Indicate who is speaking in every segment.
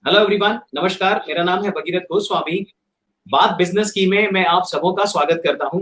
Speaker 1: Hello everyone, नमस्कार। मेरा नाम है भगीरथ गोस्वामी। बात बिजनेस की में मैं आप सबों का स्वागत करता हूं।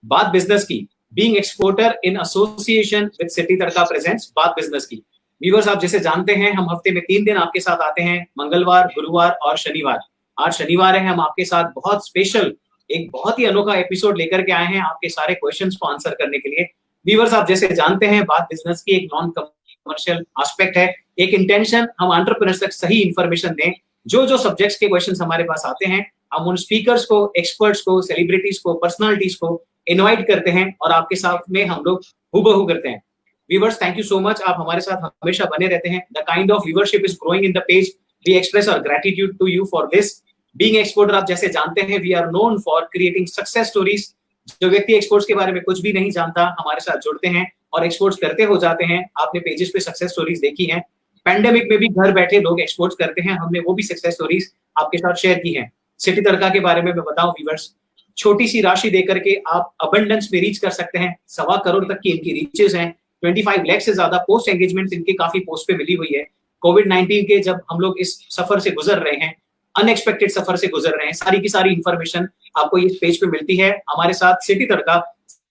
Speaker 1: बात बिजनेस की being exporter in association with city tadka presents बात बिजनेस की। व्यूअर्स, आप जैसे जानते हैं हम हफ्ते में 3 दिन आपके साथ आते हैं, मंगलवार, गुरुवार और शनिवार। आज शनिवार है, हम आपके साथ बहुत स्पेशल एक बहुत ही अनोखा एपिसोड लेकर के आए हैं आपके सारे क्वेश्चंस को आंसर करने के लिए। व्यूअर्स, आप जैसे जानते हैं बात बिजनेस की एक नॉन कमर्शियल एस्पेक्ट है, एक इंटेंशन हम एंटरप्रेन्योर्स तक सही इंफॉर्मेशन दें। जो जो सब्जेक्ट्स के क्वेश्चंस हमारे पास आते हैं, हम उन स्पीकर्स को, एक्सपर्ट्स को, सेलिब्रिटीज को, पर्सनालिटीज को इनवाइट करते हैं और आपके साथ में हम लोग हूबहू करते हैं। Viewers, thank you so much, आप हमारे साथ हमेशा बने रहते हैं। The kind of viewership is growing in the page. We express our gratitude to you for this. Being exporter, आप जैसे जानते हैं, we are known for creating success stories. जो व्यक्ति एक्सपोर्ट्स के बारे में कुछ भी नहीं जानता, हमारे साथ जुड़ते हैं और एक्सपोर्ट्स करते हो जाते हैं। आपने पेजेस पे सक्सेस स्टोरीज देखी हैं। पैंडेमिक में भी घर बैठे लोग एक्सपोर्ट्स करते हैं, हमने वो भी सक्सेस स्टोरीज आपके साथ शेयर की हैं। सिटी तड़का के बारे में मैं बताऊं व्यूअर्स, छोटी सी राशि देकर के आप अबंडेंस में रीच कर सकते हैं। 1.25 करोड़ तक की इनकी रीचेस हैं। 25 लाख से ज्यादा पोस्ट एंगेजमेंट इनके काफी पोस्ट पे मिली हुई है। कोविड-19 के जब हम लोग इस सफर से गुजर रहे हैं, अनएक्सपेक्टेड सफर से गुजर रहे हैं, सारी की सारी इंफॉर्मेशन आपको इस पेज पे मिलती है। हमारे साथ सिटी तड़का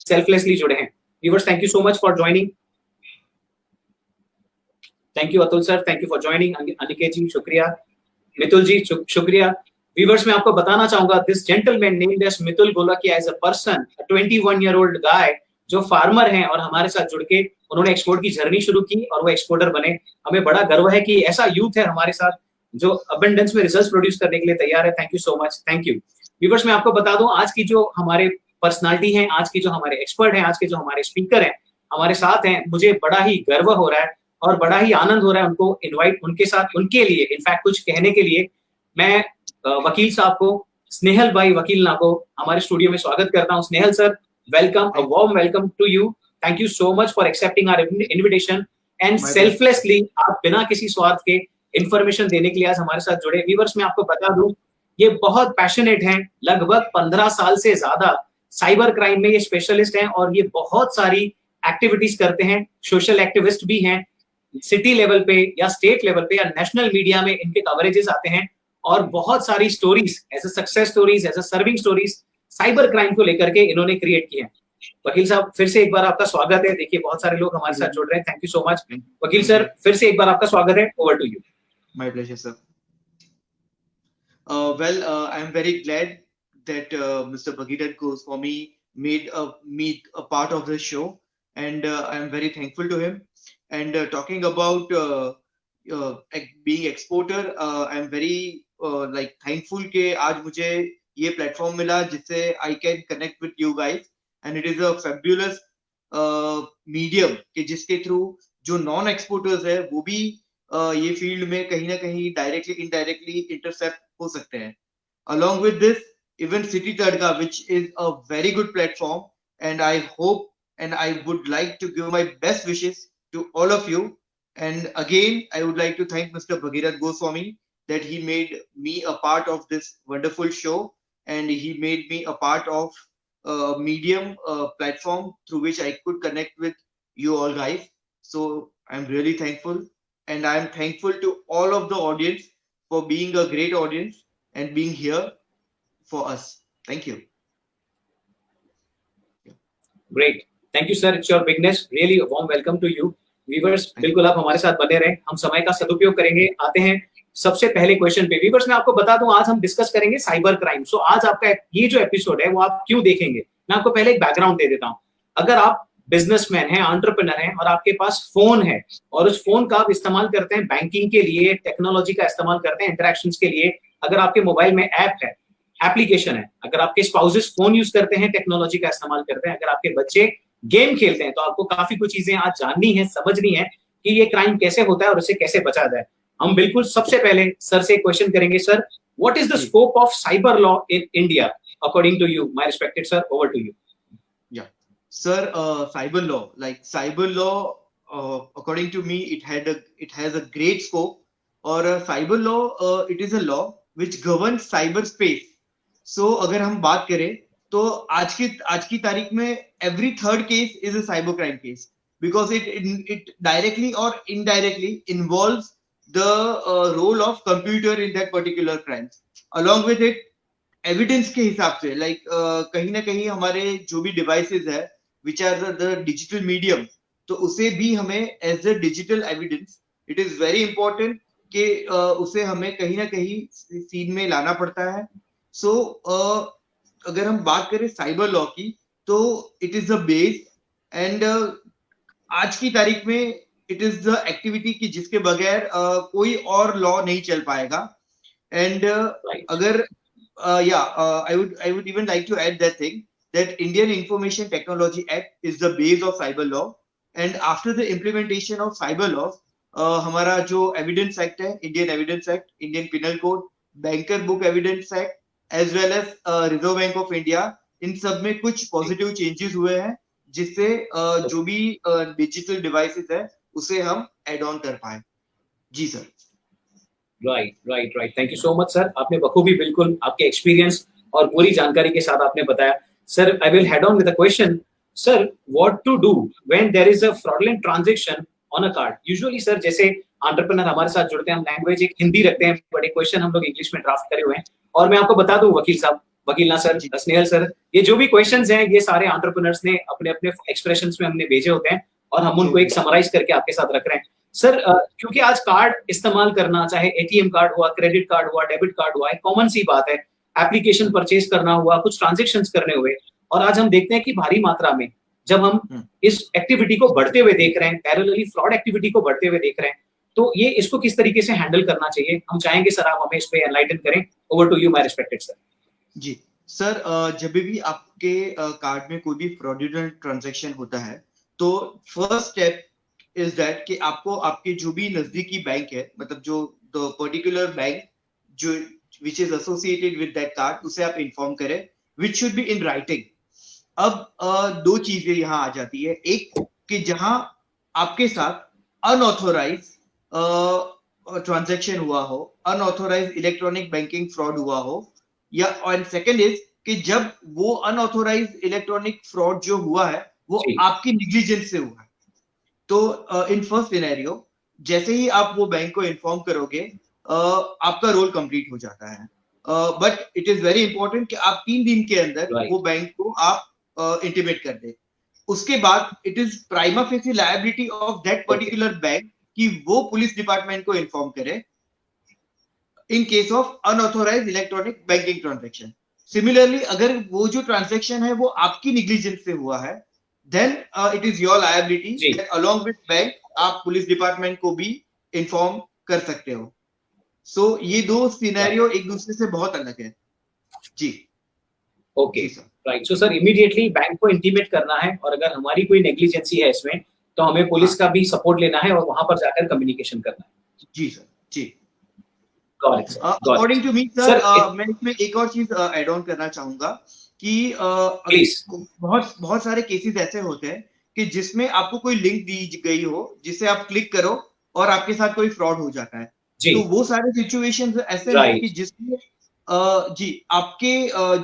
Speaker 1: सेल्फलेसली जुड़े हैं। Viewers, thank you so much for joining. Thank you Atul sir, thank you for joining. Aniket ji शुक्रिया, मितुल जी शुक्रिया। व्यूअर्स, मैं आपको बताना चाहूंगा, this gentleman named as Mitul Golakiya as a person, 21 year old guy जो फार्मर हैं और हमारे साथ जुड़ के उन्होंने एक्सपोर्ट की जर्नी शुरू की और वो एक्सपोर्टर बने। हमें बड़ा गर्व है कि ऐसा यूथ है हमारे साथ जो अबंडेंस में रिजल्ट्स प्रोड्यूस करने के लिए तैयार है। Thank you so much, thank you. Viewers, मैं आपको बता दूं, आज की जो हमारे पर्सनालिटी हैं, आज की जो हमारे एक्सपर्ट हैं, आज के जो हमारे स्पीकर हैं हमारे साथ हैं, मुझे बड़ा ही गर्व हो रहा है और बड़ा ही आनंद हो रहा है उनको इनवाइट, उनके साथ, उनके लिए इनफैक्ट कुछ कहने के लिए मैं वकील साहब को, स्नेहल भाई वकील ना को हमारे स्टूडियो में स्वागत करता हूं। Snehal sir, welcome, a warm welcome to you. Thank you so much for accepting our invitation and selflessly, आप बिना किसी स्वार्थ के इंफॉर्मेशन देने के लिए आज हमारे साथ जुड़े। व्यूअर्स, मैं आपको बता दूं, ये बहुत पैशनेट हैं, लगभग 15 साल से ज्यादा साइबर क्राइम में ये स्पेशलिस्ट हैं और ये बहुत सारी एक्टिविटीज करते हैं, सोशल एक्टिविस्ट भी हैं। सिटी लेवल पे या स्टेट लेवल पे या नेशनल मीडिया में इनके कवरेजेस आते हैं और बहुत सारी stories, as a success stories, as a serving stories cyber crime को लेकर के इन्होंने क्रिएट की है। वकील साहब, फिर से एक बार आपका स्वागत है। देखिए बहुत सारे लोग हमारे साथ जुड़ रहे हैं, थैंक यू सो मच। वकील सर, फिर से एक बार आपका स्वागत है, over to you.
Speaker 2: My pleasure, sir. I am very glad that Mr. Bhagirath Goswami made me a part of this show, and I am very thankful to him. And talking about being exporter, I am very thankful कि आज मुझे ये platform मिला जिससे I can connect with you guys, and it is a fabulous medium कि जिसके through जो non exporters है वो भी ये फील्ड में कहीं ना कहीं डायरेक्टली इनडायरेक्टली इंटरसेप्ट हो सकते हैं। Along with this, even City Tadka, which is a very good platform, and I hope and I would like to give my best wishes to all of you. And again, I would like to thank Mr. Bhagirath Goswami that he made me a part of this wonderful show, and he made me a part of a medium platform through which I could connect with you all guys. So I'm really thankful. And I am thankful to all of the audience for being a great audience and being here for us. Thank you.
Speaker 1: Great. Thank you, sir. It's your bigness. Really a warm welcome to you. Viewers, बिल्कुल आप हमारे साथ बने रहें, हम समय का सदुपयोग करेंगे। आते हैं सबसे पहले क्वेश्चन पे। व्यूअर्स, मैं आपको बता दूं, आज हम डिस्कस करेंगे साइबर क्राइम। सो आज आपका ये जो एपिसोड है वो आप क्यों देखेंगे, मैं आपको पहले एक बैकग्राउंड दे देता हूं। अगर आप बिजनेसमैन हैं, एंटरप्रेन्योर हैं और आपके पास फोन है और उस फोन का आप इस्तेमाल करते हैं बैंकिंग के लिए, टेक्नोलॉजी का इस्तेमाल करते हैं इंटरेक्शंस के लिए, अगर आपके मोबाइल में ऐप है, एप्लीकेशन है, अगर आपके स्पाउसेस फोन यूज करते हैं, टेक्नोलॉजी का इस्तेमाल करते हैं, अगर आपके बच्चे गेम खेलते हैं, तो आपको काफी कुछ चीजें आज जाननी है, समझनी है कि ये क्राइम कैसे होता है और इसे कैसे बचा जाए। हम बिल्कुल सबसे पहले सर से क्वेश्चन करेंगे। Sir, what is the scope of cyber law in India according to you? My respected sir, over to you.
Speaker 2: Sir, cyber law, according to me, it has a great scope. Or cyber law, it is a law which governs cyberspace. So, अगर हम बात करें तो आज की तारीख में every third case is a cyber crime case because it directly or indirectly involves the role of computer in that particular crime. Along with it, evidence के हिसाब से लाइक कहीं ना कहीं हमारे जो भी डिवाइसेस है which are the digital medium, तो उसे भी हमें as a digital evidence it is very important कि उसे हमें कहीं ना कहीं सीन में लाना पड़ता है. सो अगर हम बात करें साइबर लॉ की, तो it is the base and आज की तारीख में इट इज द एक्टिविटी की जिसके बगैर कोई और लॉ नहीं चल पाएगा. एंड अगर I would even like to add that thing that Indian Information Technology Act is the base of cyber law, and after the implementation of cyber laws, हमारा जो Evidence Act है, Indian Evidence Act, Indian Penal Code, Banker Book Evidence Act, as well as Reserve Bank of India, इन सब में कुछ positive changes हुए हैं जिससे जो भी डिजिटल डिवाइसेस है उसे हम एड ऑन कर पाए. जी sir.
Speaker 1: Right. Thank you so much sir. आपने बखूबी बिल्कुल आपके एक्सपीरियंस और पूरी जानकारी के साथ आपने बताया. Sir, I will head on with a question. Sir, what to do when there is a fraudulent transaction on a card? Usually sir, जैसे एंटरप्रेन्योर हमारे साथ जुड़ते हैं, हम लैंग्वेज एक हिंदी रखते हैं, बट एक क्वेश्चन हम लोग इंग्लिश में ड्राफ्ट करे हुए हैं. और मैं आपको बता दूं वकील साहब, वकील ना सर, स्नेहल सर, ये जो भी क्वेश्चंस हैं ये सारे एंटरप्रेन्योर्स ने अपने अपने एक्सप्रेशंस में हमने भेजे होते हैं और हम उनको एक समराइज करके आपके साथ रख रहे हैं. सर, क्योंकि आज कार्ड इस्तेमाल करना, चाहे एटीएम कार्ड हुआ, क्रेडिट कार्ड हुआ, डेबिट कार्ड हुआ, एक कॉमन सी बात है. एप्लीकेशन परचेज करना हुआ, कुछ ट्रांजैक्शंस करने हुए, और आज हम देखते हैं कि भारी मात्रा में जब हम इस एक्टिविटी को बढ़ते हुए देख रहे हैं, पैरेलली फ्रॉड एक्टिविटी को बढ़ते हुए देख रहे हैं, तो ये इसको किस तरीके से हैंडल करना चाहिए? हम चाहेंगे सर आप हमें इस पे एनलाइटन करें. Over to you my respected sir.
Speaker 2: जी सर, जब भी आपके कार्ड में कोई भी फ्रॉडुलेंट ट्रांजैक्शन होता है, तो फर्स्ट स्टेप इज दैट कि आपको आपके जो भी नजदीकी बैंक है, मतलब जो द पर्टिकुलर बैंक जो which is associated with that card, उसे आप इन्फॉर्म करें, which should be in writing. अब दो चीजें यहाँ आ जाती है. एक कि जहां आपके साथ अनऑथोराइज ट्रांजैक्शन हुआ हो, अनऑथोराइज इलेक्ट्रॉनिक बैंकिंग फ्रॉड हुआ हो, या और सेकंड इज कि जब वो अनऑथोराइज इलेक्ट्रॉनिक फ्रॉड जो हुआ है वो आपकी निग्लिजेंस से हुआ है. तो इन फर्स्ट सिनेरियो जैसे ही आप वो बैंक को इन्फॉर्म करोगे, आपका रोल कंप्लीट हो जाता है. But it is very important कि आप 3 दिन के अंदर वो बैंक को आप इंटीमेट कर दे. उसके बाद it is prima facie liability of that particular bank कि वो पुलिस डिपार्टमेंट को इन्फॉर्म करे in case of unauthorise electronic banking transaction. Similarly अगर वो जो ट्रांजैक्शन है वो आपकी निग्लिजेंस से हुआ है, then it is your liability that along with bank आप पुलिस डिपार्टमेंट को भी इन्फॉर्म कर सकते हो. सो ये दो सिनेरियो एक दूसरे से बहुत अलग है. जी.
Speaker 1: Okay, right. So sir, immediately bank को इंटीमेट करना है, और अगर हमारी कोई नेग्लिजेंसी है इसमें तो हमें पुलिस का भी सपोर्ट लेना है और वहां पर जाकर कम्युनिकेशन करना है.
Speaker 2: जी सर. जी.
Speaker 1: अकॉर्डिंग
Speaker 2: टू मी सर, मैं इसमें एक और चीज ऐड ऑन करना चाहूंगा कि बहुत सारे केसेस ऐसे होते हैं कि जिसमें आपको कोई लिंक दी गई हो जिसे आप क्लिक करो और आपके साथ कोई फ्रॉड हो जाता है. तो वो सारे सिचुएशंस ऐसे हैं कि जिसमें जी आपके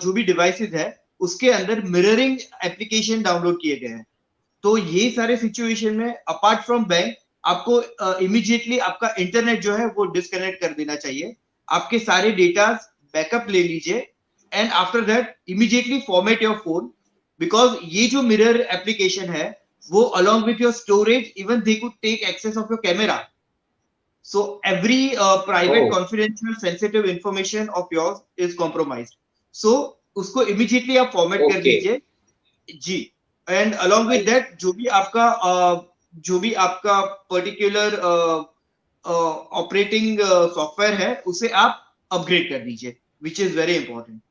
Speaker 2: जो भी डिवाइसेस है उसके अंदर मिररिंग एप्लीकेशन डाउनलोड किए गए हैं. तो ये सारे सिचुएशन में अपार्ट फ्रॉम बैंक आपको इमीडिएटली आपका इंटरनेट जो है वो डिस्कनेक्ट कर देना चाहिए. आपके सारे डेटा बैकअप ले लीजिए and after that immediately format your phone, because ये जो mirror application है वो along with your storage even they could take access of your camera. So every private confidential sensitive information of yours is compromised. So उसको immediately आप format कर दीजिए. जी. and along with that जो भी आपका particular operating software है उसे आप upgrade कर दीजिए, which is very important.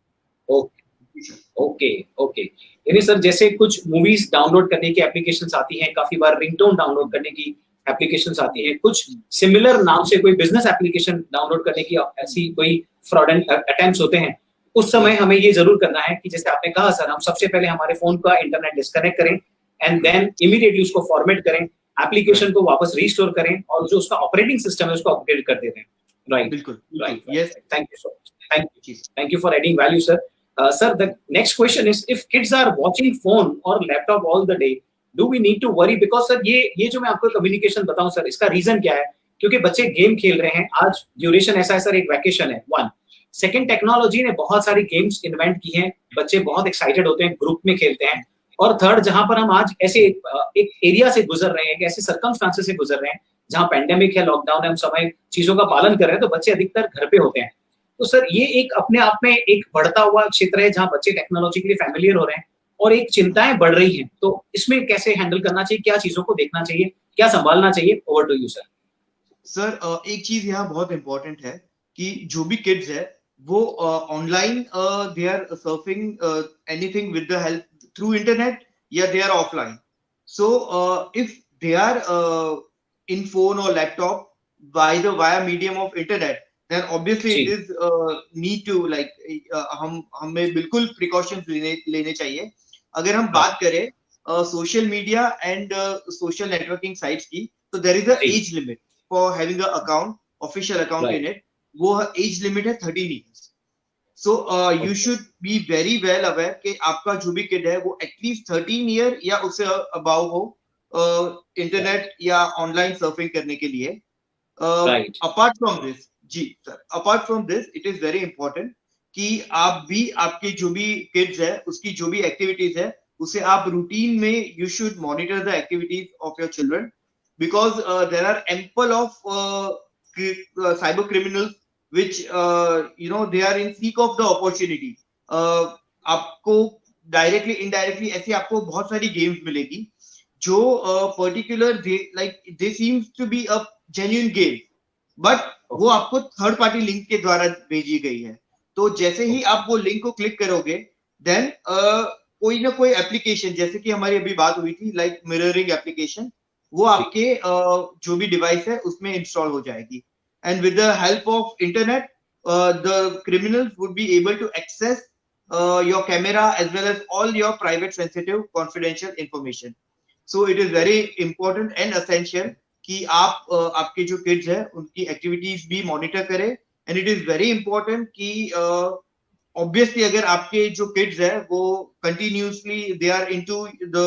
Speaker 1: Okay. यानी सर, जैसे कुछ मूवीज डाउनलोड करने की एप्लीकेशंस आती हैं, काफी बार रिंगटोन डाउनलोड करने की एप्लीकेशंस आती हैं, कुछ सिमिलर नाम से कोई बिजनेस एप्लीकेशन डाउनलोड करने की ऐसी कोई फ्रॉडलेंट अटेम्प्ट्स होते हैं, उस समय हमें ये जरूर करना है कि जैसे आपने कहा सर, हम सबसे पहले हमारे फोन का इंटरनेट डिस्कनेक्ट करें एंड देन इमीडिएटली उसको फॉर्मेट करें, एप्लीकेशन को वापस रिस्टोर करें और जो उसका ऑपरेटिंग सिस्टम है उसको अपग्रेड कर देते हैं. राइट.
Speaker 2: बिल्कुल.
Speaker 1: Right. Yes. Thank you so much. Thank you for adding value, sir. Sir, the next question is, if kids are watching phone or laptop all the day, do we need to worry? Because sir, ये जो मैं आपको communication बताऊं sir, इसका reason क्या है क्योंकि बच्चे गेम खेल रहे हैं। आज ड्यूरेशन ऐसा है सर, एक वैकेशन है, वन। सेकंड, टेक्नोलॉजी ने बहुत सारी गेम्स इन्वेंट की हैं, बच्चे बहुत एक्साइटेड होते हैं, ग्रुप में खेलते हैं। और थर्ड, जहां पर हम आज ऐसे एक एरिया से गुजर रहे हैं, ऐसे सर्कमस्टांसेस से गुजर रहे हैं जहां पेंडेमिक है, लॉकडाउन है, हम समय चीजों का पालन कर रहे हैं, तो बच्चे अधिकतर घर पे होते हैं। तो सर ये एक अपने आप में एक बढ़ता हुआ क्षेत्र है जहां बच्चे टेक्नोलॉजी के लिए फैमिलियर हो रहे हैं और एक चिंताएं बढ़ रही हैं। तो इसमें कैसे हैंडल करना चाहिए, क्या चीजों को देखना चाहिए, क्या संभालना चाहिए? Over to you sir.
Speaker 2: Sir एक चीज यहाँ बहुत इंपॉर्टेंट है कि जो भी किड्स है वो online they are surfing anything with the help through internet या they are offline. So if they are in phone और laptop by the via medium of internet, then obviously it is need to like हमें बिल्कुल precautions लेने चाहिए। अगर हम बात करें social media and social networking sites की, तो there is a age limit for having a account, official account in it. वो एज लिमिट है 13 years. So you should be very well aware कि आपका जो भी किड है वो एटलीस्ट 13 ईयर या उससे अबाव हो इंटरनेट या ऑनलाइन सर्फिंग करने के लिए। अपार्ट फ्रॉम दिस, जी sir, apart from this it is very important कि आप भी आपके जो भी किड्स है उसकी जो भी एक्टिविटीज है उसे आप रूटीन में you should monitor the activities of your children, because there are ample of cyber criminals which you know they are in seek of the opportunity। आपको डायरेक्टली इनडायरेक्टली ऐसी आपको बहुत सारी गेम्स मिलेगी जो particular they seems to be a genuine game, but वो आपको third party link के द्वारा भेजी गई है। तो जैसे ही आप वो लिंक को क्लिक करोगे देन कोई ना कोई एप्लीकेशन, जैसे कि हमारी अभी बात हुई थी लाइक मिररिंग एप्लीकेशन, वो आपके जो भी डिवाइस है उसमें इंस्टॉल हो जाएगी। And with the help of internet, the criminals would be able to access your camera as well as all your private, sensitive, confidential information. So it is very important and essential कि आप आपके जो kids हैं उनकी activities भी monitor करें। And it is very important कि obviously अगर आपके जो kids हैं वो continuously they are into the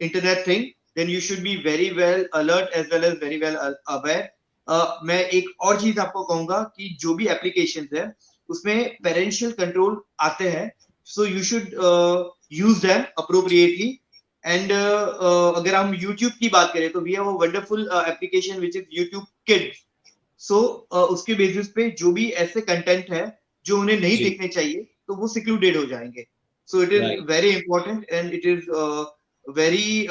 Speaker 2: internet thing, then you should be very well alert as well as very well aware। मैं एक और चीज आपको कहूंगा कि जो भी एप्लीकेशंस है उसमें पेरेंशियल कंट्रोल आते हैं, so you should use them appropriately. And अगर हम YouTube की बात करें तो we have a wonderful application which is YouTube Kids। So उसके बेसिस पे जो भी ऐसे कंटेंट है जो उन्हें नहीं देखने चाहिए तो वो सिक्लूडेड हो जाएंगे। So it is very important and it is very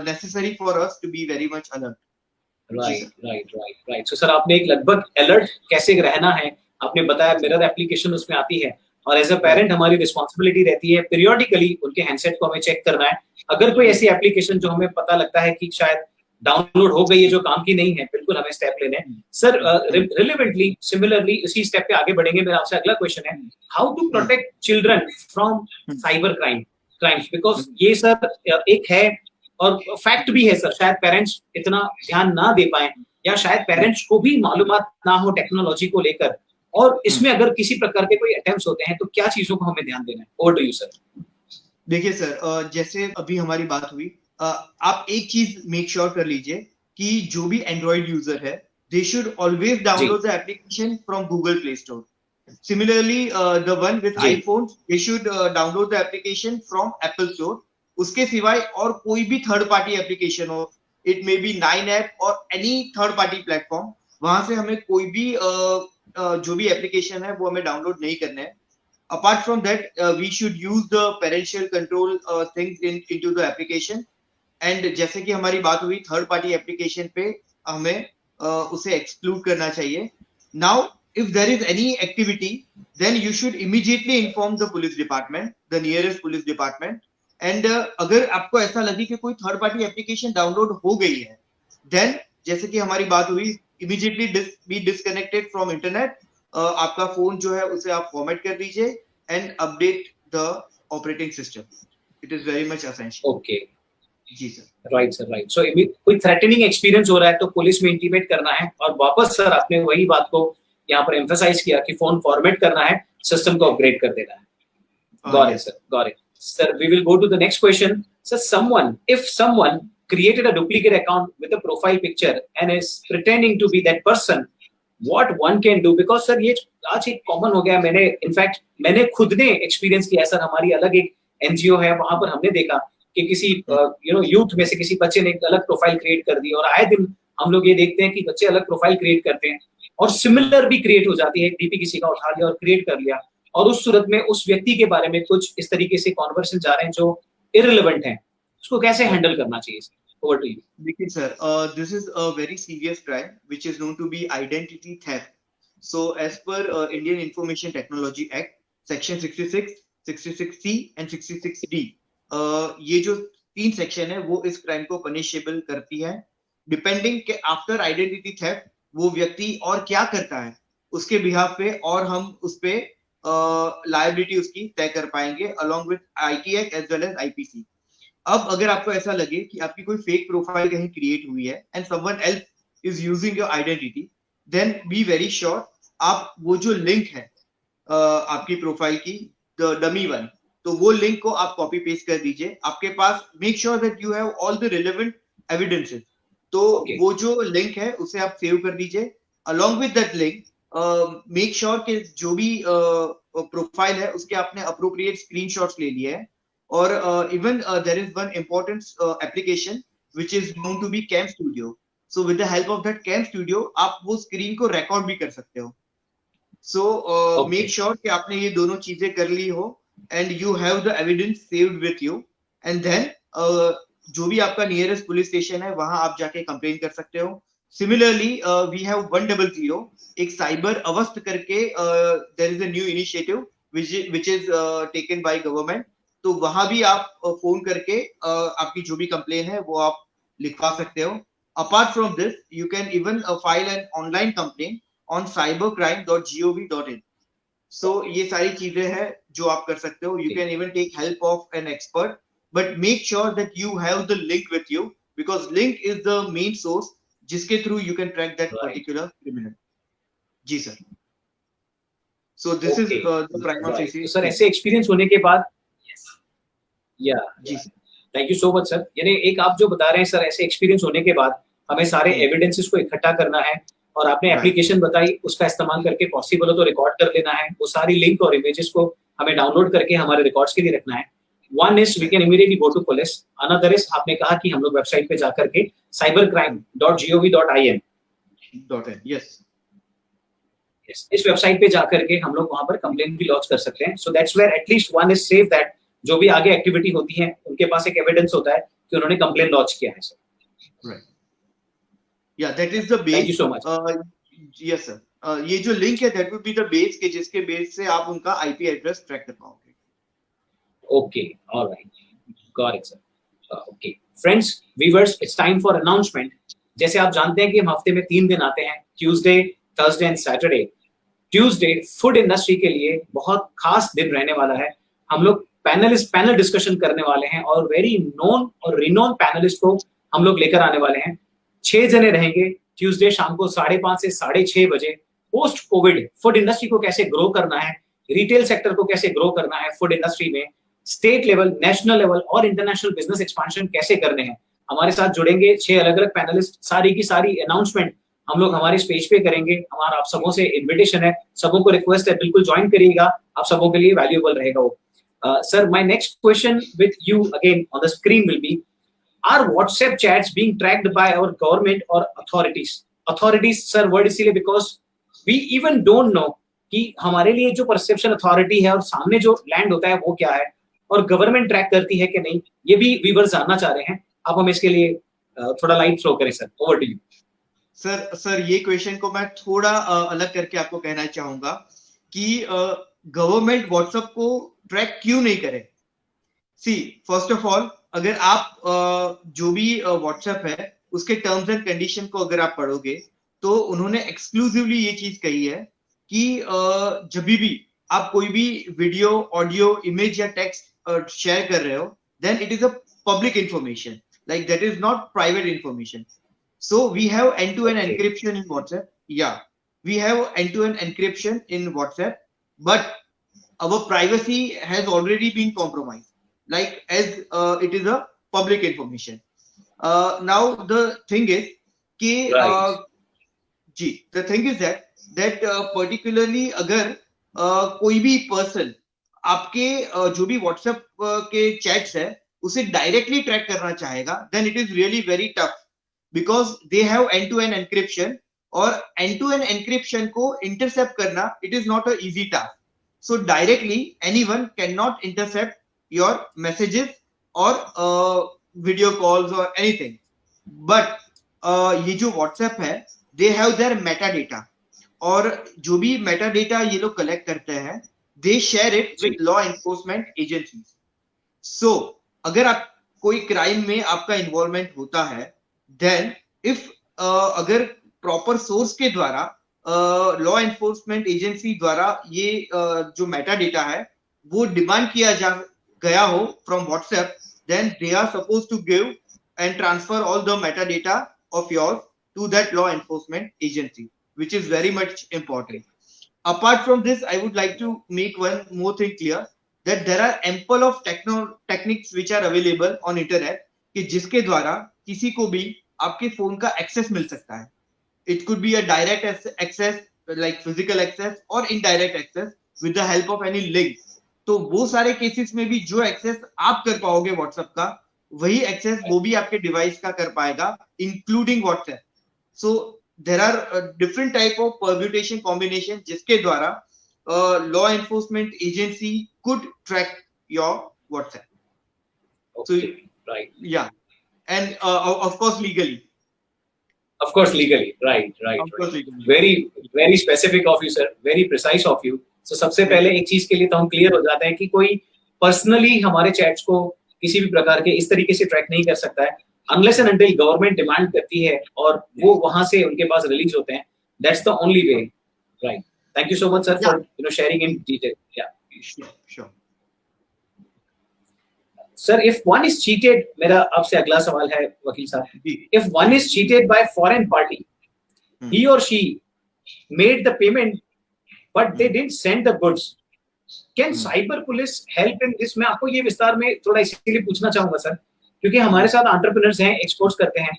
Speaker 2: necessary for us to be very much alert.
Speaker 1: Right. So sir आपने एक लगभग अलर्ट कैसे रहना है आपने बताया, मिरर एप्लीकेशन उसमें आती है और एज अ पेरेंट हमारी रिस्पांसिबिलिटी रहती है पीरियोडिकली उनके हैंडसेट को हमें चेक करना है। अगर कोई ऐसी एप्लीकेशन जो हमें पता लगता है कि शायद डाउनलोड हो गई है जो काम की नहीं है, बिल्कुल हमें स्टेप लेने हैं। सर रिलेवेंटली सिमिलरली इसी स्टेप पे आगे बढ़ेंगे। मेरा आपसे अगला क्वेश्चन है, how to protect children from cyber crimes, because ये सर एक है और फैक्ट भी है सर, शायद पेरेंट्स इतना ध्यान ना दे पाए या शायद पेरेंट्स को भी मालूमात ना हो टेक्नोलॉजी को लेकर, और इसमें अगर किसी प्रकार के कोई अटेम्प्ट्स होते हैं तो क्या चीजों को हमें ध्यान देना है? Over to you sir.
Speaker 2: देखिए सर, जैसे अभी हमारी बात हुई, आप एक चीज मेक श्योर कर लीजिए कि जो भी एंड्रॉइड यूजर है they should always download the application from Google play store. Similarly the one with iPhone they should download the application from Apple store. उसके सिवाय और कोई भी थर्ड पार्टी एप्लीकेशन हो, इट मे बी 9 ऐप और any third party platform, वहां से हमें कोई भी जो भी एप्लीकेशन है वो हमें डाउनलोड नहीं करना है। Apart from that we should use the parental control things into the application. And जैसे कि हमारी बात हुई थर्ड पार्टी एप्लीकेशन पे हमें उसे एक्सक्लूड करना चाहिए। Now if there is any activity then you should immediately inform the police department, the nearest police department। And अगर आपको ऐसा लगे कि कोई थर्ड पार्टी एप्लीकेशन डाउनलोड हो गई है देन जैसे कि हमारी बात हुई immediately be disconnected from internet. आपका फोन जो है उसे आप फॉर्मेट कर दीजिए and update the operating system. It is very much essential.
Speaker 1: Okay
Speaker 2: जी sir.
Speaker 1: Right sir, right. So कोई थ्रेटनिंग एक्सपीरियंस हो रहा है तो पुलिस में इंटीमेट करना है, और वापस सर आपने वही बात को यहाँ पर एम्फसाइज किया कि फोन फॉर्मेट करना है, सिस्टम को अपग्रेड कर देना है। Got it sir, got it. Sir, we will go to the next question. So, if someone created a duplicate account with a profile picture and is pretending to be that person, what one can do? Because sir ये आज एक common हो गया. मैंने खुद ने experience किया sir. हमारी अलग एक एनजीओ है, वहां पर हमने देखा कि किसी यूथ में से किसी बच्चे ने एक अलग प्रोफाइल क्रिएट कर दी, और आए दिन हम लोग ये देखते हैं कि बच्चे अलग प्रोफाइल क्रिएट करते हैं और सिमिलर भी क्रिएट हो जाती है. डीपी किसी का उठा लिया और क्रिएट कर लिया, और उस सूरत में उस व्यक्ति के बारे में कुछ इस तरीके से कॉन्वर्सेशन जा रहे हैं जो इररिलेवेंट हैं. उसको कैसे हैंडल करना चाहिए? Over to you.
Speaker 2: देखिए sir, this is a very serious crime which is known to be identity theft. So as per Indian information technology act section 66, 66C and 66D, ये जो 3 सेक्शन है वो इस क्राइम को punishable करती है. Depending के आफ्टर आइडेंटिटी थेफ्ट वो व्यक्ति और क्या करता है उसके बिहाफ पे, और हम उस पे लायबिलिटी उसकी तय कर पाएंगे along with IT act as well as IPC. अब अगर आपको ऐसा लगे कि आपकी कोई फेक प्रोफाइल कहीं क्रिएट हुई है and someone else is using your identity, then be very sure आप वो जो लिंक है आपकी प्रोफाइल की, द डमी वन, तो वो लिंक को आप कॉपी पेस्ट कर दीजिए. आपके पास make sure that you have all the relevant evidences. तो वो जो लिंक है उसे आप सेव कर दीजिए. Along with that link make sure कि जो भी प्रोफाइल है उसके आपने अप्रोप्रिएट स्क्रीनशॉट्स ले लिए हैं. और even there is one important application which is known to be cam studio. So with the help of that cam studio आप वो स्क्रीन को रिकॉर्ड भी कर सकते हो. सो मेक श्योर कि आपने ये दोनों चीजें कर ली हो and you have the evidence saved with you. And then जो भी आपका नियरेस्ट पुलिस स्टेशन है वहां आप जाके कंप्लेन कर सकते हो. सिमिलरली वी हैव 100, एक साइबर अवस्थ करके there is a new initiative which is taken by government. तो वहां भी आप फोन करके आपकी जो भी कंप्लेन है वो आप लिखवा सकते हो. Apart from this you can even file an online complain on cybercrime.gov.in. So ये सारी चीजें हैं जो आप कर सकते हो. You can even take help of an expert, but make sure that you have the link with you, because link is the main source जिसके through you can track that particular criminal. जी sir. So this is the prima facie.
Speaker 1: Sir ऐसे experience होने के बाद या
Speaker 2: जी
Speaker 1: thank you so much sir. यानी एक आप जो बता रहे हैं सर, ऐसे एक्सपीरियंस होने के बाद हमें सारे एविडेंसेस को इकट्ठा करना है, और आपने एप्लीकेशन बताई उसका इस्तेमाल करके पॉसिबल हो तो रिकॉर्ड कर लेना है. वो सारी लिंक और इमेजेस को हमें डाउनलोड करके हमारे रिकॉर्ड्स के लिए रखना है. One is we can immediately go to police. Another is आपने कहा कि हम लोग वेबसाइट पे जाकर के cybercrime.gov.in.
Speaker 2: Yes.
Speaker 1: Yes. इस वेबसाइट पे जाकर के हम लोग वहां पर कंप्लेंट भी लॉन्च कर सकते हैं. So that's where at least one is safe that जो भी आगे एक्टिविटी होती है उनके पास एक एविडेंस होता है कि उन्होंने कंप्लेंट लॉन्च किया है sir.
Speaker 2: Right. Yeah, that is the base.
Speaker 1: Thank you so much.
Speaker 2: Yes sir. ये जो लिंक है that would be the base के जिसके बेस से आप उनका IP एड्रेस ट्रैक कर पाओगे.
Speaker 1: Okay, all right, got it, sir. Okay, friends, viewers, it's time for announcement. जैसे आप जानते हैं कि हम हफ्ते में 3 दिन आते हैं, Tuesday, Thursday and Saturday. Tuesday food industry के लिए बहुत खास दिन रहने वाला है. हम लोग पैनल डिस्कशन करने वाले हैं और वेरी नोन और रिनोन पैनलिस्ट को हम लोग लेकर आने वाले हैं. 6 जने रहेंगे. ट्यूसडे शाम को 5:30 से 6:30 बजे. पोस्ट कोविड फूड इंडस्ट्री को कैसे ग्रो करना है, रिटेल सेक्टर को कैसे ग्रो करना है फूड इंडस्ट्री में, स्टेट लेवल, नेशनल लेवल और इंटरनेशनल बिजनेस एक्सपेंशन कैसे करने हैं. हमारे साथ जुड़ेंगे 6 अलग अलग पैनलिस्ट. सारी की सारी अनाउंसमेंट हम लोग हमारे स्टेज पे करेंगे. हमारा आप सबों से इनविटेशन है, सबों को रिक्वेस्ट है, बिल्कुल ज्वाइन करिएगा. आप सबों के लिए वैल्यूएबल रहेगा वो. Sir, my next question with you again on the screen will be, are WhatsApp chats being tracked by our government और अथॉरिटीज सर, वर्ड इसीलिए because we even don't know कि हमारे लिए जो परसेप्शन अथॉरिटी है और सामने जो लैंड होता है वो क्या है, और गवर्नमेंट ट्रैक करती है कि नहीं, ये भी व्यूअर्स जानना चाह रहे हैं. आप हमें इसके लिए थोड़ा लाइट थ्रो करें sir. Over to you.
Speaker 2: Sir ये क्वेश्चन को मैं थोड़ा अलग करके आपको कहना चाहूंगा कि गवर्नमेंट व्हाट्सएप को ट्रैक क्यों नहीं करे. सी, फर्स्ट ऑफ ऑल, अगर आप जो भी व्हाट्सएप है उसके टर्म्स एंड कंडीशन को अगर आप पढ़ोगे तो उन्होंने एक्सक्लूसिवली ये चीज कही है कि जब भी आप कोई भी वीडियो, ऑडियो, इमेज या टेक्स्ट शेयर कर रहे हो, then it is a public information. Like that is not private information. So we have end-to-end encryption in WhatsApp. Yeah, we have end-to-end encryption in WhatsApp, but our privacy has already been compromised. Like as it is a public information. Now the thing is कि
Speaker 1: Right.
Speaker 2: जी the thing is that particularly अगर कोई भी person आपके जो भी WhatsApp के chats है उसे डायरेक्टली ट्रैक करना चाहेगा then it is really very tough because they have end to end encryption और एंड टू एंड एनक्रिप्शन को इंटरसेप्ट करना it is not a easy task so directly anyone cannot intercept your messages और video calls और anything but ये जो WhatsApp है they have their metadata और जो भी मेटा डेटा ये लोग कलेक्ट करते हैं दे शेयर इट
Speaker 1: जी.
Speaker 2: With law enforcement agencies so अगर आप कोई क्राइम में आपका इन्वॉल्वमेंट होता है देन इफ अगर प्रॉपर सोर्स के द्वारा लॉ एनफोर्समेंट एजेंसी द्वारा ये जो मेटा डेटा है वो डिमांड किया जा गया हो from WhatsApp then they are suppose to give and transfer all the metadata of yours to that law enforcement agency, which is very much important. Apart from this, I would like to make one more thing clear that there are ample of techniques which are available on internet कि जिसके द्वारा किसी को भी आपके phone का access मिल सकता है. It could be a direct access like physical access or indirect access with the help of any link. तो वो सारे केसेस में भी जो एक्सेस आप कर पाओगे व्हाट्सएप का वही एक्सेस वो भी आपके डिवाइस का कर पाएगा including WhatsApp so there are different type of permutation combination जिसके द्वारा law enforcement agency could track your WhatsApp
Speaker 1: Okay. Right.
Speaker 2: या and of course legally
Speaker 1: Of course, legally. Right. Right.
Speaker 2: Of course
Speaker 1: Right.
Speaker 2: Legally
Speaker 1: Very, very specific of you, sir. Very precise of you. So सबसे पहले एक चीज के लिए तो हम clear हो जाते हैं कि कोई पर्सनली हमारे चैट्स को किसी भी प्रकार के इस तरीके से ट्रैक नहीं कर सकता है unless and until government demand करती है और वो वहां से उनके पास रिलीज होते हैं that's the only way right thank you so much sir for sharing in detail yeah
Speaker 2: sure
Speaker 1: sir if one is cheated मेरा आपसे अगला सवाल है वकील साहब
Speaker 2: जी
Speaker 1: if one is cheated by foreign party he or she made the payment but they didn't send the goods can cyber police help in this मैं आपको ये विस्तार में थोड़ा इसीलिए पूछना चाहूंगा सर क्योंकि हमारे साथ एंटरप्रेन्योर्स हैं एक्सपोर्ट्स करते हैं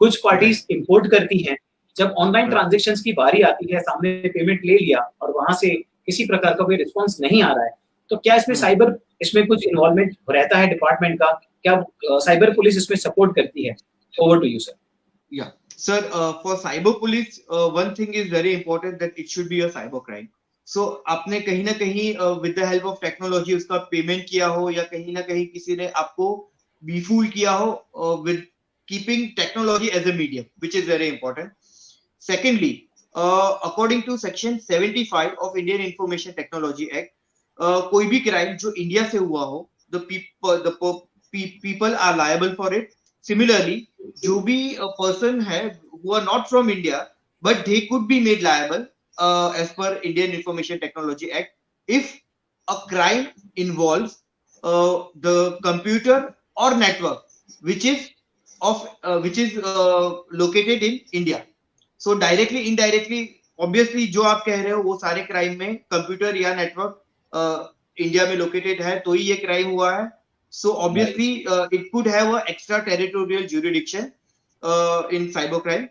Speaker 1: कुछ पार्टीज इंपोर्ट करती हैं जब ऑनलाइन ट्रांजैक्शंस की बारी आती है सामने पेमेंट ले लिया और वहां से किसी प्रकार का कोई रिस्पांस नहीं आ रहा है तो क्या इसमें साइबर इसमें कुछ इन्वॉल्वमेंट रहता है डिपार्टमेंट का क्या साइबर पुलिस इसमें सपोर्ट करती है over to you sir
Speaker 2: Yeah, sir. For cyber police, one thing is very important that it should be a cyber crime. So आपने कहीं ना कहीं with the help of technology उसका पेमेंट किया हो या कहीं ना कहीं किसी ने आपको befool किया हो with keeping technology as a medium, which is very important. Secondly, according to section 75 of Indian Information Technology Act, कोई भी क्राइम जो इंडिया से हुआ हो the people are liable for it. Similarly, जो भी पर्सन है who are not from India but they could be made liable as per Indian Information Technology Act if a crime involves the computer or network which is located in India. So directly indirectly obviously जो आप कह रहे हो वो सारे crime में computer या network India में लोकेटेड है तो ही ये क्राइम हुआ है. So obviously, it could have a extraterritorial jurisdiction in cybercrime.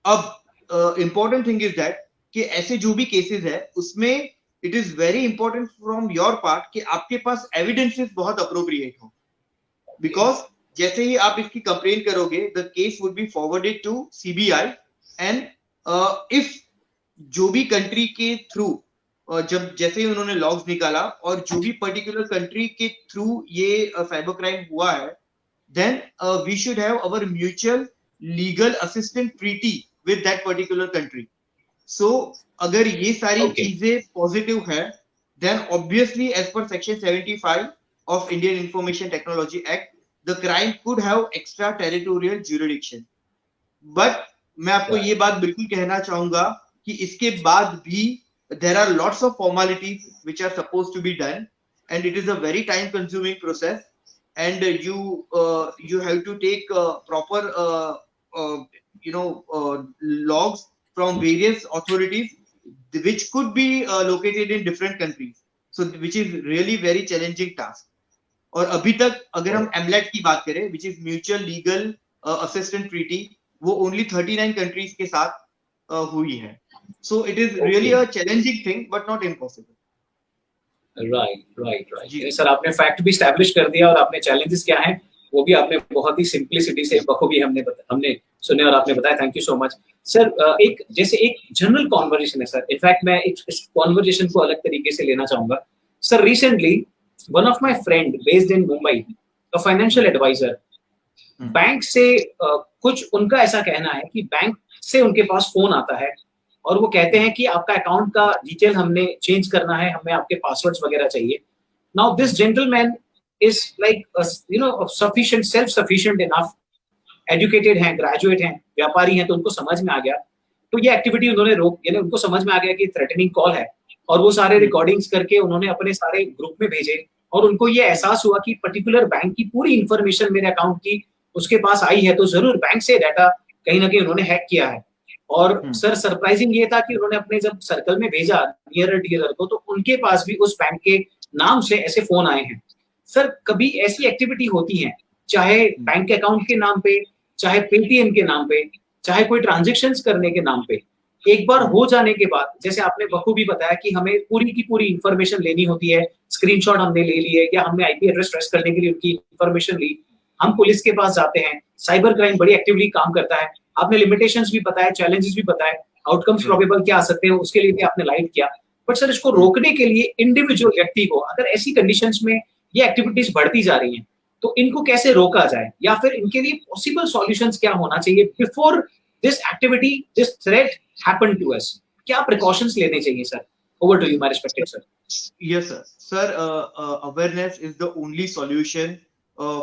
Speaker 2: अब important thing is that कि ऐसे जो भी cases है उसमें it is very important from your part कि आपके पास evidences बहुत appropriate हो because जैसे ही आप इसकी complaint करोगे the case would be forwarded to CBI and if जो भी country के through जब जैसे ही उन्होंने लॉग्स निकाला और जो भी पर्टिकुलर कंट्री के थ्रू ये साइबर क्राइम हुआ है then we should have our mutual legal assistant treaty with that particular country so अगर ये सारी चीजें पॉजिटिव है then obviously as per section 75 of Indian information technology act the crime could have extra territorial jurisdiction but मैं आपको ये बात बिल्कुल कहना चाहूंगा कि इसके बाद भी there are lots of formalities which are supposed to be done and it is a very time consuming process and you have to take proper logs from various authorities which could be located in different countries so which is really very challenging task और अभी तक अगर हम AMOLED की बात करें which is mutual legal assistant treaty वो only 39 countries के साथ हुई है. सो it is really a challenging thing but not impossible.
Speaker 1: Right sir, आपने फैक्ट भी स्टैब्लिश कर दिया और आपने चैलेंजेस क्या हैं वो भी आपने बहुत ही सिंप्लिसिटी से बखूबी हमने सुने और आपने बताया. Thank you so much sir. एक जैसे एक जनरल कॉन्वर्जेशन है सर. इनफैक्ट मैं इस कॉन्वर्जेशन को अलग तरीके से लेना चाहूंगा sir. Recently one of my friend based in Mumbai, a financial advisor, bank से कुछ उनका ऐसा कहना है कि बैंक से उनके पास फोन आता है और वो कहते हैं कि आपका अकाउंट का डिटेल हमने चेंज करना है, हमें आपके पासवर्ड्स वगैरह चाहिए. Now this gentleman is like sufficient, self sufficient enough, educated हैं, ग्रेजुएट हैं, व्यापारी हैं, तो उनको समझ में आ गया. तो ये एक्टिविटी उन्होंने रोक, यानी उनको समझ में आ गया कि थ्रेटनिंग कॉल है और वो सारे रिकॉर्डिंग्स करके उन्होंने अपने सारे ग्रुप में भेजे और उनको ये एहसास हुआ कि पर्टिकुलर बैंक की पूरी इंफॉर्मेशन मेरे अकाउंट की उसके पास आई है, तो जरूर बैंक से डाटा कहीं ना कहीं उन्होंने हैक किया है. और सर सरप्राइजिंग ये था कि उन्होंने अपने जब सर्कल में भेजा नियर डीलर को, तो उनके पास भी उस बैंक के नाम से ऐसे फोन आए हैं. सर कभी ऐसी एक्टिविटी होती है, चाहे बैंक अकाउंट के नाम पे, चाहे पेटीएम के नाम पे, चाहे कोई ट्रांजेक्शन्स करने के नाम पे, एक बार हो जाने के बाद, जैसे आपने बखूबी बताया कि हमें पूरी की पूरी इंफॉर्मेशन लेनी होती है, स्क्रीनशॉट हमने ले लिए या हमने आईपी एड्रेस ट्रेस करने के लिए उनकी इंफॉर्मेशन ली, हम पुलिस के पास जाते हैं, साइबर क्राइम बड़ी एक्टिवली काम करता है. आपने लिमिटेशंस भी बताया, चैलेंजेस भी बताए, आउटकम्स प्रोबेबल क्या आ सकते हैं उसके लिए भी आपने लाइट किया. बट सर इसको रोकने के लिए इंडिविजुअल व्यक्ति को, अगर ऐसी कंडीशंस में ये एक्टिविटीज बढ़ती जा रही हैं, तो इनको कैसे रोका जाए या फिर इनके लिए पॉसिबल सॉल्यूशंस क्या होना चाहिए before this activity, this threat happen to us? क्या प्रिकॉशंस लेने चाहिए sir? Over to you my respected sir.
Speaker 2: Yes, sir. Sir, awareness is the only solution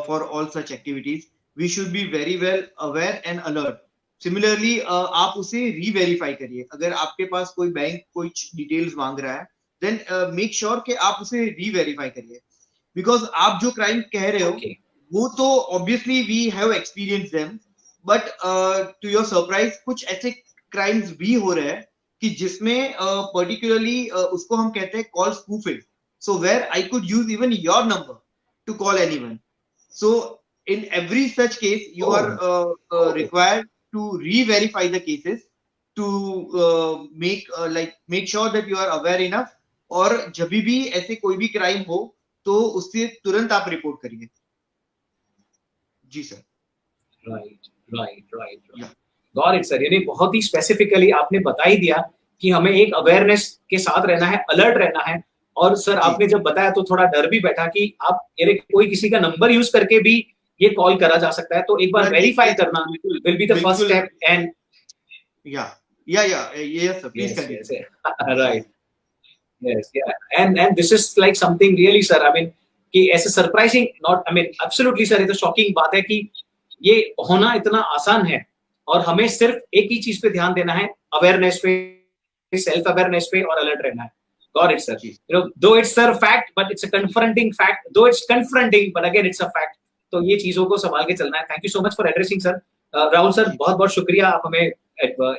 Speaker 2: for all such activities. We should be very well aware and alert. Similarly, आप उसे re-verify करिए. अगर आपके पास कोई bank कुछ details मांग रहा है, then make sure कि आप उसे re-verify करिए. Because आप जो क्राइम कह रहे हो, वो तो obviously we have experienced them, but to your surprise कुछ ऐसे क्राइम्स भी हो रहे हैं कि जिसमें पर्टिकुलरली उसको हम कहते हैं call spoofing. So where I could use even your number to call anyone. So in every such case you are required to re-verify the cases to make sure that you are aware enough. और जब भी ऐसे कोई भी crime हो तो उससे तुरंत आप रिपोर्ट करिए. जी sir.
Speaker 1: Right. Got it sir. यानी बहुत ही स्पेसिफिकली आपने बता ही दिया कि हमें एक अवेयरनेस के साथ रहना है, अलर्ट रहना है. और सर आपने जब बताया तो थोड़ा डर भी बैठा कि आप यानी कोई किसी का नंबर यूज करके भी ये कॉल करा जा सकता है, तो एक बार वेरीफाई करना will be the first step. And
Speaker 2: yes sir, please continue.
Speaker 1: Right. Yes, yeah, and this is like something really, sir. I mean, कि ऐसे surprising, not, I mean absolutely sir, ये तो शॉकिंग बात है कि ये होना इतना आसान है और हमें सिर्फ एक ही चीज पे ध्यान देना है, अवेयरनेस पे, सेल्फ अवेयरनेस पे और अलर्ट रहना है. Got it sir. You know, though it's a fact but it's a confronting fact, though it's confronting but again it's a fact. तो ये चीजों को संभाल के चलना है. Thank you so much for addressing sir. Rahul sir बहुत बहुत शुक्रिया, आप हमें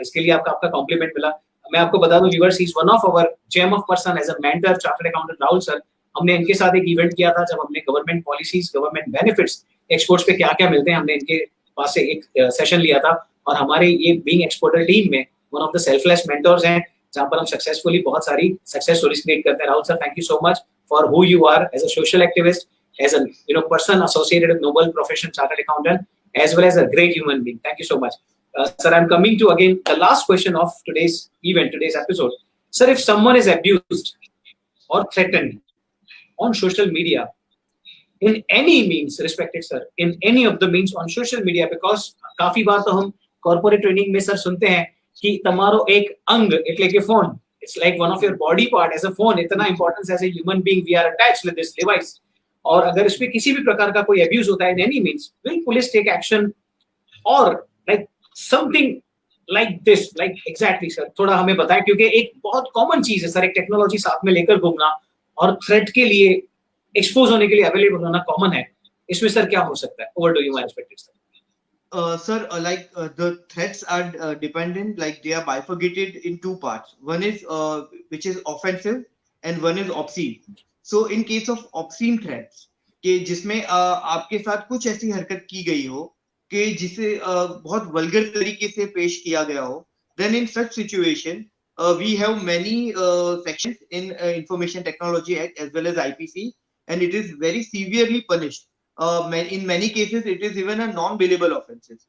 Speaker 1: इसके लिए आपका कॉम्प्लीमेंट मिला. मैं आपको बता दूं viewers, he is one of our gem of person as a mentor, chartered accountant Rahul sir. हमने इनके साथ एक इवेंट किया था जब हमने government policies, government benefits, exports पे क्या क्या मिलते हैं, हमने इनके पास से एक सेशन लिया था. और हमारे ये बीइंग एक्सपोर्टर टीम में one of the selfless mentors हैं, जहां पर हम सक्सेसफुली बहुत सारी सक्सेस स्टोरीज क्रिएट करते हैं. Rahul sir, thank you so much for who you are as a social activist, as a person associated with noble profession chartered accountant, as well as a great human being. Thank you so much. Sir, I'm coming to again the last question of today's event, today's episode. Sir, if someone is abused or threatened on social media, in any means, respected sir, in any of the means on social media, because काफी बार तो हम corporate training में sir सुनते हैं कि तमारो एक अंग એટલે કે phone, it's like one of your body part as a phone, इतना importance as a human being we are attached with this device. और अगर इसमें किसी भी प्रकार का कोई अब्यूज होता है in any means, will police take action और like something like this, like exactly sir थोड़ा हमें बताएं, क्योंकि एक बहुत कॉमन चीज है सर, एक टेक्नोलॉजी साथ में लेकर घूमना और थ्रेट के लिए एक्सपोज होने के लिए अवेलेबल होना कॉमन है. इसमें सर क्या हो सकता है? Over to you my respected sir.
Speaker 2: Sir, the threats are dependent, like they are bifurcated in two parts. One is which is offensive and one is obscene. So in case of obscene threats, कि जिसमें आपके साथ कुछ ऐसी हरकत की गई हो कि जिसे बहुत वल्गर तरीके से पेश किया गया हो, then in such situation we have many sections in Information Technology Act as well as IPC, and it is very severely punished. In many cases it is even a non-bailable offenses.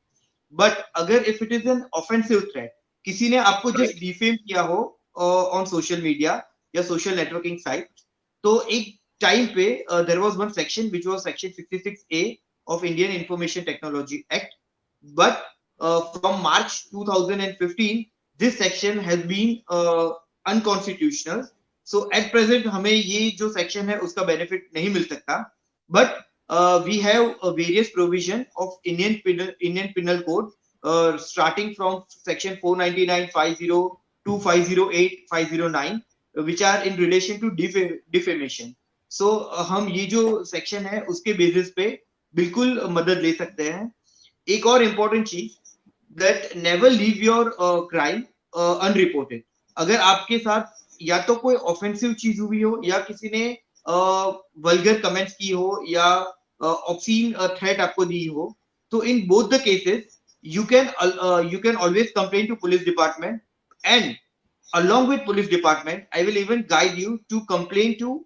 Speaker 2: But अगर if it is an offensive threat, किसी ने आपको
Speaker 1: Right.
Speaker 2: just defame किया हो on social media या social networking site, तो एक time पे there was one section which was section 66A of Indian Information Technology Act, but from March 2015 this section has been unconstitutional. So at present हमें ये जो section है उसका benefit नहीं मिल सकता, but we have various provision of Indian Penal Code starting from section 499, 50 to 508, 509, which are in relation to defamation. So हम ये जो section है उसके basis पे बिल्कुल मदद ले सकते हैं. एक और इम्पोर्टेंट चीज, that never leave your crime unreported. अगर आपके साथ या तो कोई ऑफेंसिव चीज हुई हो या किसी ने वल्गर कमेंट्स की हो या ऑब्सीन थ्रेट आपको दी हो, तो in both the cases you can always complain to police department, and along with police department I will even guide you to complain to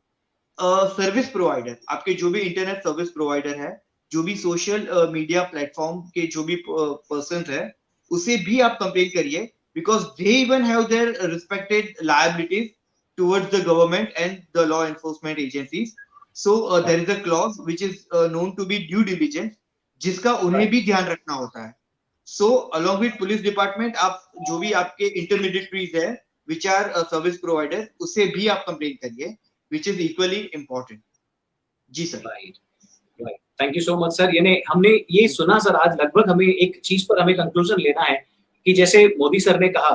Speaker 2: service provider. आपके जो भी इंटरनेट सर्विस प्रोवाइडर है, जो भी social media platform के जो भी person है, उसे भी आप कंप्लेन करिए, because they even have their respected liabilities towards the government and the law enforcement agencies. So there is a clause which is known to be due diligence, जिसका उन्हें भी ध्यान रखना होता है. So along with police department आप जो भी आपके इंटरमीडिएटरीज है विच आर सर्विस प्रोवाइडर, उससे भी आप कंप्लेन करिए, which is equally important. जी sir.
Speaker 1: Right. Right. Thank you so much sir. यानी हमने ये सुना सर, आज लगभग हमें एक चीज पर हमें कंक्लूजन लेना है कि जैसे मोदी सर ने कहा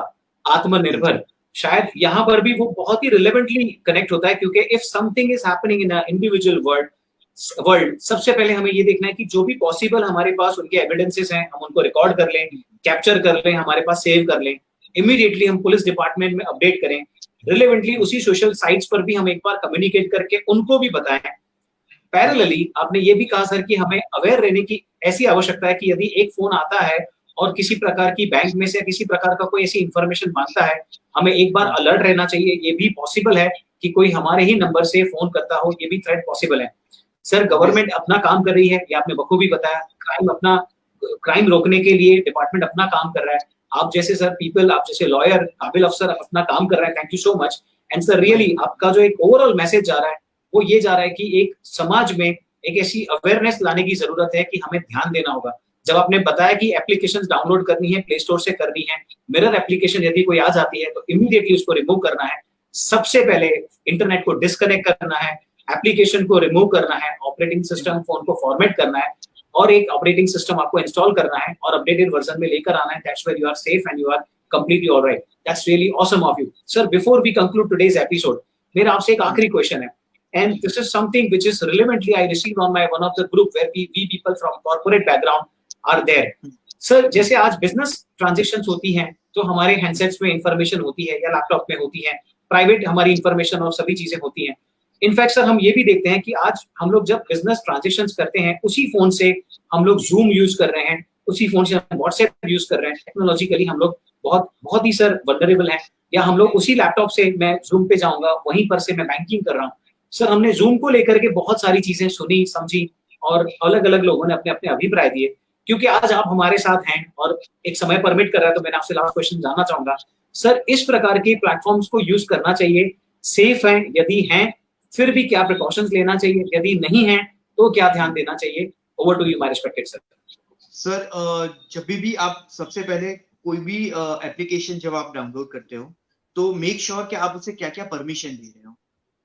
Speaker 1: आत्मनिर्भर, शायद यहाँ पर भी वो बहुत ही रिलेवेंटली कनेक्ट होता है, क्योंकि if something is happening in individual world, सबसे पहले हमें ये देखना है कि जो भी पॉसिबल हमारे पास उनके एविडेंसेस हैं, हम उनको रिकॉर्ड कर लें, कैप्चर कर लें, हमारे पास सेव कर लें, इमीडिएटली हम पुलिस डिपार्टमेंट में अपडेट करें, रिलेवेंटली उसी सोशल साइट्स पर भी हम एक बार कम्युनिकेट करके उनको भी बताएं. पैरेलली आपने ये भी कहा सर कि हमें अवेयर रहने की ऐसी आवश्यकता है कि यदि एक फोन आता है और किसी प्रकार की बैंक में से किसी प्रकार का कोई ऐसी इंफॉर्मेशन मांगता है, हमें एक बार अलर्ट रहना चाहिए. ये भी पॉसिबल है कि कोई हमारे ही नंबर से फोन करता हो, ये भी थ्रेट पॉसिबल है. सर गवर्नमेंट अपना काम कर रही है, ये आपने बखूबी बताया. क्राइम रोकने के लिए डिपार्टमेंट अपना काम कर रहा है. आप जैसे सर पीपल, आप जैसे लॉयर, काबिल अफसर अपना काम कर रहे हैं. Thank you so much. And sir really आपका जो एक ओवरऑल मैसेज जा रहा है वो ये जा रहा है कि एक समाज में एक ऐसी अवेयरनेस लाने की जरूरत है कि हमें ध्यान देना होगा. जब आपने बताया कि एप्लीकेशंस डाउनलोड करनी है, प्ले स्टोर से करनी है, मिरर एप्लीकेशन यदि कोई आ जाती है तो इमीडिएटली उसको रिमूव करना है. सबसे पहले इंटरनेट को डिस्कनेक्ट करना है, एप्लीकेशन को रिमूव करना है, ऑपरेटिंग सिस्टम फोन को फॉर्मेट करना है और एक ऑपरेटिंग सिस्टम आपको इंस्टॉल करना है और अपडेटेड वर्जन में लेकर आना है. That's where you are safe and you are completely alright. That's really awesome of you sir. Before we conclude today's episode, मेरा आपसे एक आखिरी क्वेश्चन है, and this is something which is relevantly I received on my one of the group where we people from corporate background are there. Sir जैसे आज business transactions होती हैं तो हमारे हैंडसेट्स में इंफॉर्मेशन होती है या लैपटॉप में होती है, प्राइवेट हमारी इंफॉर्मेशन और सभी चीजें होती हैं. इनफैक्ट सर हम ये भी देखते हैं कि आज हम लोग जब बिजनेस ट्रांजेक्शंस करते हैं उसी फोन से हम लोग जूम यूज कर रहे हैं, उसी फोन से हम व्हाट्सएप यूज कर रहे हैं. टेक्नोलॉजिकली हम लोग बहुत ही सर वल्नरेबल हैं. या हम लोग उसी लैपटॉप से, मैं जूम पे जाऊंगा वहीं पर से मैं बैंकिंग कर रहा हूँ. सर हमने जूम को लेकर के बहुत सारी चीजें सुनी समझी और अलग अलग लोगों ने अपने अपने अभिप्राय दिए. क्योंकि आज आप हमारे साथ हैं और एक समय परमिट कर रहा है तो मैंने आपसे लास्ट क्वेश्चन जानना चाहूंगा सर, इस प्रकार के प्लेटफॉर्म्स को यूज करना चाहिए, सेफ है? यदि हैं फिर भी क्या प्रिकॉशंस लेना चाहिए? यदि नहीं है तो क्या ध्यान देना चाहिए? Over to you my respected sir.
Speaker 2: Sir जब भी आप सबसे पहले कोई भी एप्लीकेशन जब आप डाउनलोड करते हो तो मेक श्योर कि आप उसे क्या क्या परमिशन दे रहे हो.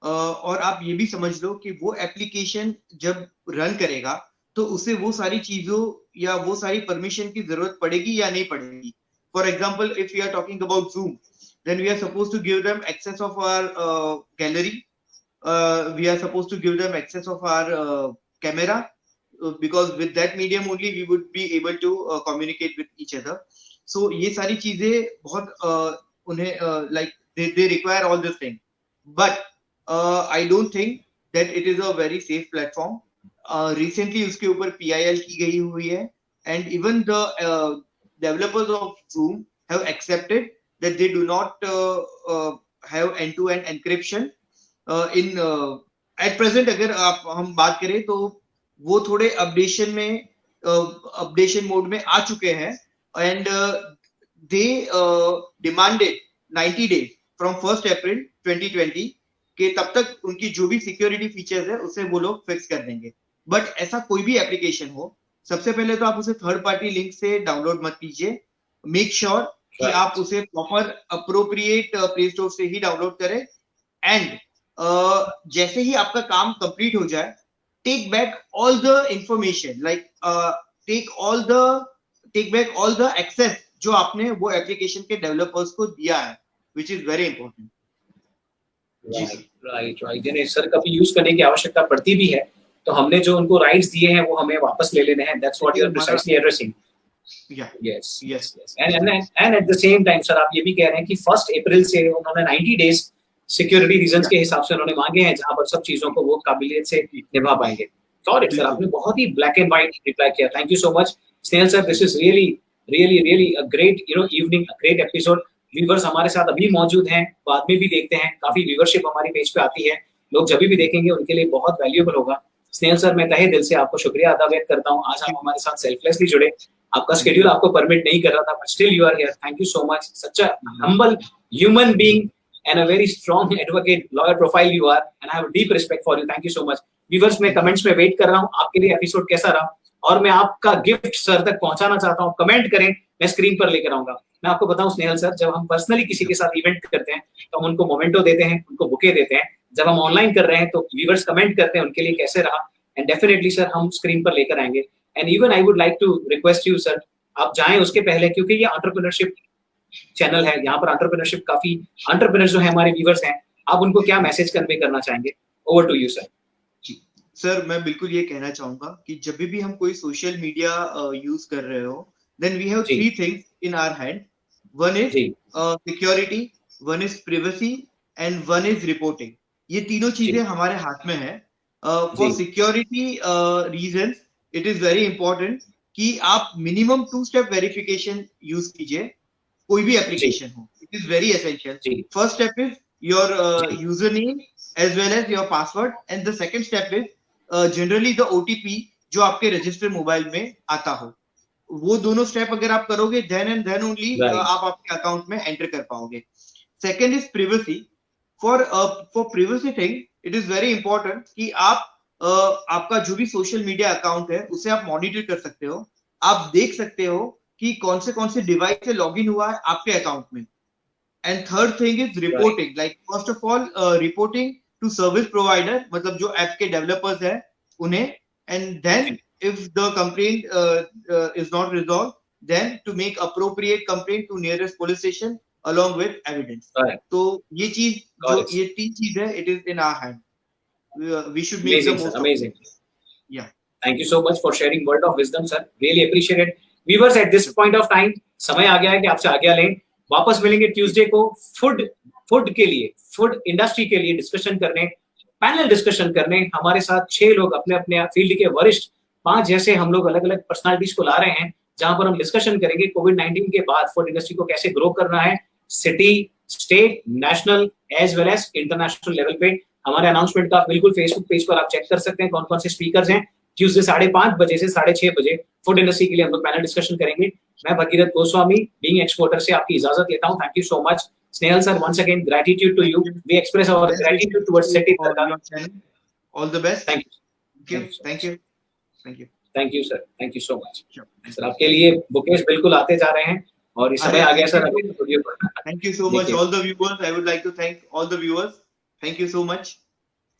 Speaker 2: और आप ये भी समझ लो कि वो एप्लीकेशन जब रन करेगा तो उसे वो सारी चीजों या वो सारी परमिशन की जरूरत पड़ेगी या नहीं पड़ेगी. For example if we are talking about Zoom, then we are supposed to give them access of our gallery, we are supposed to give them access of our camera, because with that medium only we would be able to communicate with each other. So ये सारी चीजें बहुत उन्हें like they require all this thing, but I don't think that it is a very safe platform. Recently उसके ऊपर PIL की गई हुई है and even the developers of Zoom have accepted that they do not have end-to-end encryption in at present. अगर आप हम बात करें तो वो थोड़े अपडेशन मोड में आ चुके हैं, and they demanded 90 days from 1st April 2020 कि तब तक उनकी जो भी सिक्योरिटी फीचर्स है उसे वो लोग फिक्स कर देंगे। बट ऐसा कोई भी एप्लीकेशन हो, सबसे पहले तो आप उसे थर्ड पार्टी लिंक से डाउनलोड मत कीजिए। मेक श्योर कि आप उसे प्रॉपर अप्रोप्रिएट प्ले स्टोर से ही डाउनलोड करें, एंड जैसे ही आपका काम कंप्लीट हो जाए, take back all the information, like take back all the access जो आपने वो एप्लीकेशन के डेवलपर्स को दिया है, which is very important.
Speaker 1: Right यानी सर कभी यूज करने की आवश्यकता पड़ती भी है तो हमने जो उनको राइट्स दिए हैं वो हमें वापस ले लेने हैं। That's what you are precisely addressing. Yes and at the same time sir आप ये भी कह रहे हैं कि 1 अप्रैल से उन्होंने 90 डेज सिक्योरिटी रीजंस के हिसाब से उन्होंने मांगे हैं जहां पर सब चीजों को वो काबिलियत से निभा पाएंगे। सॉरी सर, आपने बहुत ही ब्लैक एंड व्हाइट रिप्लाई किया। Thank you so much Snehal sir, this is really a great evening, a great episode. Viewers हमारे साथ अभी मौजूद हैं, बाद में भी देखते हैं, काफी व्यूअरशिप हमारी पेज पे आती है, लोग जब भी देखेंगे उनके लिए बहुत वैल्यूएबल होगा। स्नेहल सर, मैं तहे दिल से आपको शुक्रिया अदा व्यक्त करता हूँ, आज आप हमारे साथ सेल्फलेसली जुड़े। आपका शेड्यूल आपको परमिट नहीं कर रहा था, but still you are here. Thank you so much. Such a humble human being and a very strong advocate, lawyer profile you are, and I have deep respect for you. Thank you so much. Viewers, मैं comments में wait कर रहा हूँ आपके लिए episode कैसा रहा, और मैं आपका गिफ्ट सर तक पहुंचाना चाहता हूँ। कमेंट करें, मैं स्क्रीन पर लेकर आऊंगा। मैं आपको बताऊं स्नेहल सर, जब हम पर्सनली किसी के साथ इवेंट करते हैं तो हम उनको मोमेंटो देते हैं, उनको बुके देते हैं। जब हम ऑनलाइन कर रहे हैं तो व्यूअर्स कमेंट करते हैं उनके लिए कैसे रहा, एंड डेफिनेटली सर हम स्क्रीन पर लेकर आएंगे। And even I would like to request you sir, आप जाएं उसके पहले, क्योंकि ये एंटरप्रेन्योरशिप चैनल है, यहाँ पर एंटरप्रेन्योरशिप, काफी एंटरप्रेन्योर्स जो है हमारे व्यूअर्स हैं, आप उनको क्या मैसेज कन्वे करना चाहेंगे? Over to you sir.
Speaker 2: Sir, मैं बिल्कुल ये कहना चाहूंगा कि जब भी हम कोई सोशल मीडिया यूज कर रहे हो, then we have 3 things in our hand. One is security, one is privacy, and one is reporting. ये तीनों चीजें हमारे हाथ में है। For security reasons it is very important कि आप मिनिमम 2 स्टेप वेरिफिकेशन यूज कीजिए, कोई भी एप्लीकेशन हो। It is very essential. First step is your user name as well as your password, and the second step is generally the OTP जो आपके registered mobile में आता हो। वो दोनों स्टेप अगर आप करोगे, देन एंड देन ओनली आप आपके अकाउंट में एंटर कर पाओगे। Second is privacy. For privacy thing it is very important कि आप आपका जो भी सोशल मीडिया अकाउंट है उसे आप मॉनिटर कर सकते हो, आप देख सकते हो कि कौन से डिवाइस से लॉगिन हुआ है आपके अकाउंट में। And third thing is reporting, like first of all reporting to service provider, मतलब जो ऐप के डेवलपर्स है उन्हें, and then if the complaint is not resolve, then to make appropriate complaint to nearest police station along with evidence. तो ये चीज जो ये 3 चीज है, it is in our hand. We should make the most.
Speaker 1: Amazing. Yeah thank you so much for sharing word of wisdom sir, really appreciate it. Viewers, at this point of time समय आ गया है कि आपसे आज्ञा लें। वापस मिलेंगे Tuesday को फूड के लिए, फूड इंडस्ट्री के लिए डिस्कशन करने, पैनल डिस्कशन करने। हमारे साथ 6 लोग अपने अपने फील्ड के वरिष्ठ, 5 जैसे हम लोग अलग अलग पर्सनालिटीज को ला रहे हैं, जहां पर हम डिस्कशन करेंगे कोविड-19 के बाद फूड इंडस्ट्री को कैसे ग्रो करना है, city, state, national as well as international level पे। हमारे अनाउंसमेंट का बिल्कुल फेसबुक पेज पर आप चेक कर सकते हैं कौन कौन से स्पीकर्स हैं। ट्यूसडे 5:30 बजे से 6:30 बजे फूड इंडस्ट्री के लिए हम लोग पैनल डिस्कशन करेंगे। मैं भगीरथ गोस्वामी, बीइंग एक्सपोर्टर से आपकी इजाजत लेता हूं। Thank you so much Snehal sir, once again gratitude to you. We express our gratitude towards City Tarka.
Speaker 2: All the best.
Speaker 1: Thank you.
Speaker 2: Thank you.
Speaker 1: Thank you sir. Thank you so much. Sir आपके लिए bouquets बिल्कुल आते जा रहे हैं और इस समय आ गया सर अभी स्टूडियो पर।
Speaker 2: Thank you so much all the viewers. I would like to thank all the viewers. Thank you so much.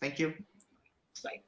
Speaker 2: Thank you.
Speaker 1: Bye.